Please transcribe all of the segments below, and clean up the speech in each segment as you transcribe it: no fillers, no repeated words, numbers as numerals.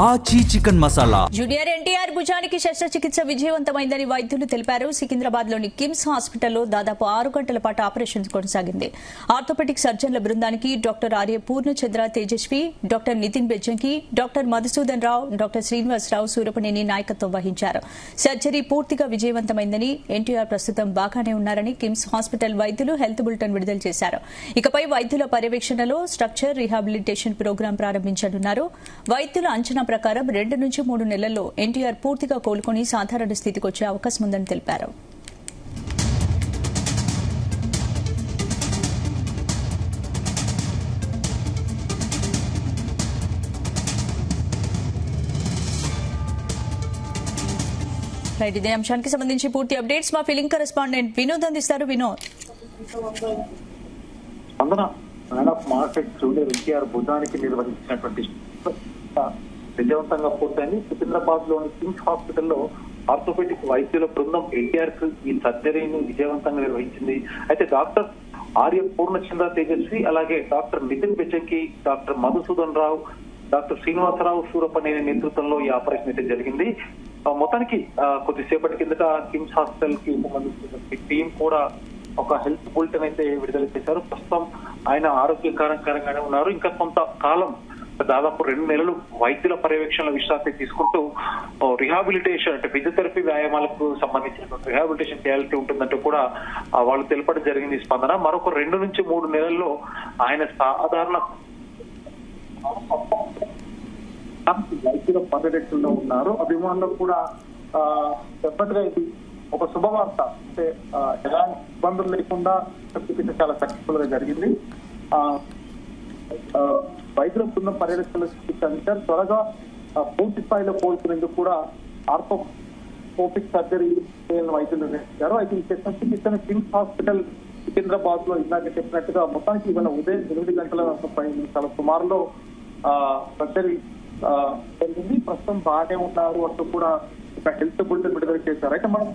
ఆచి chicken masala. Junior NTR భుజానికి శస్త్రచికిత్స విజయవంతమైందని వైద్యులు తెలిపారు. సికింద్రాబాద్ లోని కిమ్స్ హాస్పిటల్లో దాదాపు 6 గంటల పాటు ఆపరేషన్ కొనసాగింది. ఆర్థోపెడిక్ సర్జన్ల బృందానికి doctor Arya Purnachandra Tejaswi, doctor Nitin Bejjanki, doctor Madhusudan Rao, doctor Srinivasarao Surapaneni నాయకత్వం వహించారు. సర్జరీ పూర్తిగా విజయవంతమైందని, ఎన్టీఆర్ ప్రస్తుతం బాగానే ఉన్నారని కిమ్స్ హాస్పిటల్ వైద్యులు హెల్త్ బులెటిన్ విడుదల చేశారు. ఇకపై వైద్యుల పర్యవేక్షణలో స్ట్రక్చర్ రీహాబిలిటేషన్ ప్రోగ్రాం ప్రారంభించనున్నారు. వైద్యుల అంచనా ప్రకారం 2 నుంచి 3 నెలల్లో ఎన్టీఆర్ పూర్తిగా కోలుకుని సాధారణ స్థితికి వచ్చే అవకాశం ఉందని తెలిపారు. ఇదే అంశానికి సంబంధించి పూర్తి అప్డేట్స్ మా ఫిలింగ్ కరెస్పాండెంట్ వినోద్ అందిస్తారు. వినోద్, జూనియర్ ఎన్టీఆర్ భుజానికి నిర్వహించినటువంటి విజయవంతంగా పూర్తయింది. సికింద్రాబాద్ లోని కిమ్స్ హాస్పిటల్లో ఆర్థోపెడిక్ వైద్యుల బృందం ఎన్టీఆర్ కు ఈ సర్జరీని విజయవంతంగా నిర్వహించింది. అయితే డాక్టర్ ఆర్య పూర్ణచంద్ర తేజస్వి, అలాగే doctor Nitin Bejjanki, doctor Madhusudan Rao, doctor Srinivasarao Surapaneni నేతృత్వంలో ఈ ఆపరేషన్ అయితే జరిగింది. మొత్తానికి కొద్దిసేపటి కిందట కిమ్స్ హాస్పిటల్ కి సంబంధించిన టీం కూడా ఒక హెల్త్ బులెటిన్ అయితే విడుదల చేశారు. ప్రస్తుతం ఆయన ఆరోగ్యకరంగానే ఉన్నారు. ఇంకా కొంత కాలం, దాదాపు 2 నెలలు వైద్యుల పర్యవేక్షణ విశ్రాంతి తీసుకుంటూ రిహాబిలిటేషన్ అంటే ఫిజియోథెరపీ వ్యాయామాలకు సంబంధించిన రిహాబిలిటేషన్ చేయాల్సి ఉంటుందంటూ కూడా వాళ్ళు తెలపడం జరిగింది. స్పందన మరొక 2 నుంచి 3 నెలల్లో ఆయన సాధారణ వైద్యుల పర్యవేక్షణలో ఉన్నారు. అభిమానులకు కూడా చెప్పట్టుగా ఇది ఒక శుభవార్త. అంటే ఎలాంటి ఇబ్బందులు లేకుండా చికిత్స చాలా సక్సెస్ఫుల్ గా జరిగింది. వైద్యుల బృందం పర్యవేక్షణ చికిత్స త్వరగా పూర్తి స్థాయిలో కోలుకునేందుకు కూడా ఆర్థోస్కోపిక్ సర్జరీ వైద్యులు నిర్వహించారు. అయితే ఈ శస్త్రచికిత్సను కిమ్స్ హాస్పిటల్ సికింద్రాబాద్ లో ఇందాక చెప్పినట్టుగా మొత్తానికి ఇవాళ ఉదయం 8 గంటల 30 నిమిషాల సుమారులో సర్జరీ జరిగింది. ప్రస్తుతం బాగానే ఉన్నారు అంటూ కూడా ఒక హెల్త్ బులెటిన్ విడుదల చేశారు. అయితే మనం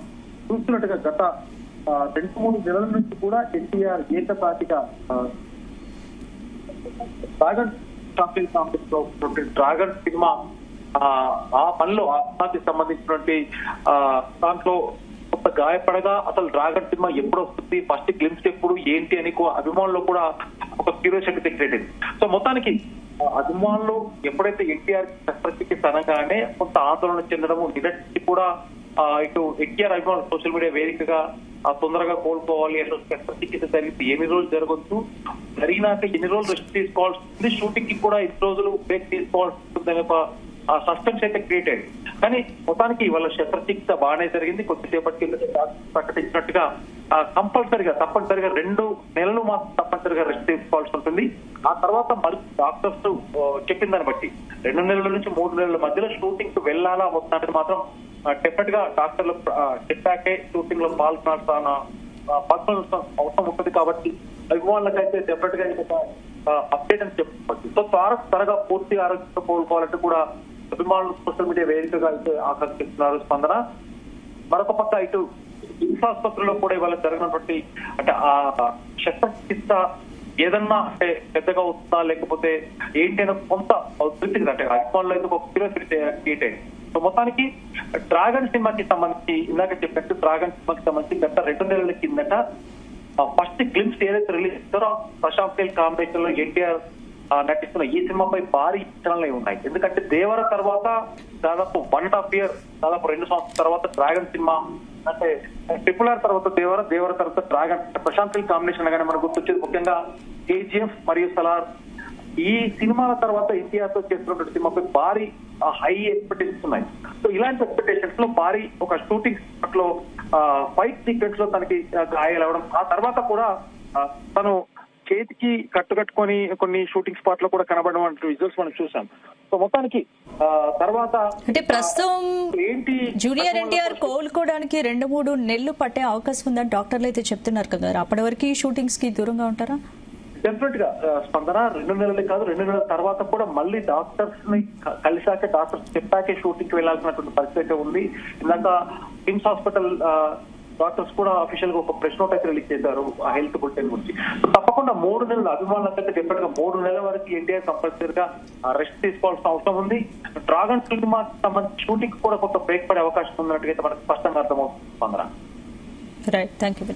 చూస్తున్నట్టుగా గత 2-3 నెలల నుంచి కూడా ఎన్టీఆర్ ఏకతాటిగా డ్రాగన్ షాపింగ్ కాంప్లెక్స్ లో డ్రాగన్ సినిమా ఆ పనిలో ఆత్మహత్యకి సంబంధించినటువంటి దాంట్లో కొంత గాయపడగా అసలు డ్రాగన్ సినిమా ఎప్పుడు వస్తుంది, ఫస్ట్ గ్లిమ్స్ ఎప్పుడు ఏంటి అని అభిమానులు కూడా ఒక క్యూరియాసిటీ క్రియేట్ అయింది. సో మొత్తానికి అభిమానులు ఎప్పుడైతే ఎన్టీఆర్ శస్త్రచికిత్స అనగానే కొంత ఆందోళన చెందడము, నిన్నటి కూడా ఇటు ఎన్టీఆర్ అభిమానులు సోషల్ మీడియా వేదికగా తొందరగా కోలుకోవాలి, అసలు శస్త్రచికిత్స జరిగితే ఎన్ని రోజులు జరగొచ్చు, జరిగినాక ఎన్ని రోజులు రెస్ట్ తీసుకోవాల్సి ఉంటుంది, షూటింగ్ కి కూడా 2 రోజులు బ్రేక్ తీసుకోవాల్సి ఉంటుంది ఒక సస్పెన్స్ అయితే క్రియేట్ అయింది. కానీ మొత్తానికి వాళ్ళ శస్త్రచికిత్స బాగానే జరిగింది. కొద్దిసేపటికి ప్రకటించినట్టుగా తప్పనిసరిగా 2 నెలలు మాత్రం తప్పనిసరిగా రెస్ట్ తీసుకోవాల్సి ఉంటుంది. ఆ తర్వాత మరి డాక్టర్స్ చెప్పిన దాన్ని బట్టి 2 నెలల నుంచి 3 నెలల మధ్యలో షూటింగ్ కు వెళ్లాలా వస్తున్నట్టు మాత్రం డెఫినెట్ గా డాక్టర్లు చెప్పాకే షూటింగ్ లో పాల్గొనాల్సిన అవసరం ఉంటుంది. కాబట్టి అభిమానులకైతే డెఫినెట్ గా అప్డేట్ అని చెప్పవచ్చు. సో త్వరగా పూర్తి ఆరోగ్యంతో కోలుకోవాలంటే కూడా అభిమానులు సోషల్ మీడియా వేదికగా అయితే ఆకర్షిస్తున్నారు. స్పందన మరొక పక్క ఇటు కిమ్స్ ఆసుపత్రిలో కూడా ఇవాళ జరిగినటువంటి అంటే ఆ శస్త్రచికిత్స ఏదన్నా అంటే పెద్దగా వస్తుందా లేకపోతే ఏంటి అని కొంత తృప్తిగా అంటే అభిమానులు అయితే ఒక క్యూరియాసిటీ క్రియేట్ అయింది. సో మొత్తానికి డ్రాగన్ సినిమాకి సంబంధించి ఇందాక చెప్పినట్టు డ్రాగన్ సినిమాకి సంబంధించి గత 2 నెలల కిందట ఫస్ట్ గ్లిమ్స్ ఏదైతే రిలీజ్ చేస్తారో ప్రశాంత్ నీల్ కాంబినేషన్ లో ఎన్టీఆర్ నటిస్తున్న ఈ సినిమాపై భారీ అంచనాలు ఉన్నాయి. ఎందుకంటే దేవర తర్వాత దాదాపు 1.5 year, దాదాపు 2 సంవత్సరాల తర్వాత డ్రాగన్ సినిమా అంటే ట్రిపుల్ ఆర్ తర్వాత దేవర తర్వాత డ్రాగన్ ప్రశాంత్ నీల్ కాంబినేషన్ అనగానే మనకు గుర్తొచ్చేది ముఖ్యంగా కేజీఎఫ్ మరియు సలార్. ఈ సినిమాల తర్వాత ఎన్టీఆర్ తో చేస్తున్నటువంటి సినిమాపై భారీ హై ఎక్స్పెక్టేషన్స్ ఉన్నాయి. సో ఇలాంటి ఎక్స్పెక్టేషన్స్ లో భారీ ఒక షూటింగ్ స్పాట్ లో ఫైట్ సీక్వెన్స్ లో తనకి గాయాలు అవడం, ఆ తర్వాత కూడా తను చేతికి కట్టుకొని కొన్ని షూటింగ్ స్పాట్ లో కూడా కనబడడం వంటి విజువల్స్ మనం చూసాం. సో మొత్తానికి తర్వాత అంటే ప్రస్తుతం ఏంటి జూనియర్ ఎన్టీఆర్ కోలుకోవడానికి 2-3 నెలలు పట్టే అవకాశం ఉందని డాక్టర్లు అయితే చెప్తున్నారు కదా, అప్పటి వరకు షూటింగ్స్ కి దూరంగా ఉంటారా? డెఫినెట్ గా స్పందన 2 నెలలే కాదు, 2 నెలల తర్వాత కూడా మళ్ళీ డాక్టర్స్ ని కలిసాకే డాక్టర్స్ చెప్పాకే షూటింగ్ కి వెళ్లాల్సినటువంటి పరిస్థితి అయితే ఉంది. ఇందాక కిమ్స్ హాస్పిటల్ డాక్టర్స్ కూడా అఫీషియల్ గా ఒక ప్రెస్ నోట్ అయితే రిలీజ్ చేశారు ఆ హెల్త్ బులెటిన్ గురించి. తప్పకుండా 3 నెలలు అభిమానులంతా డెఫినెట్ గా 3 నెలల వరకు ఎన్టీఆర్ కంపల్సరీగా రెస్ట్ తీసుకోవాల్సిన అవసరం ఉంది. డ్రాగన్ సినిమా సంబంధించి షూటింగ్ కూడా కొంత బ్రేక్ పడే అవకాశం ఉన్నట్టుగా మనకు స్పష్టంగా అర్థమవుతుంది. Right, thank you.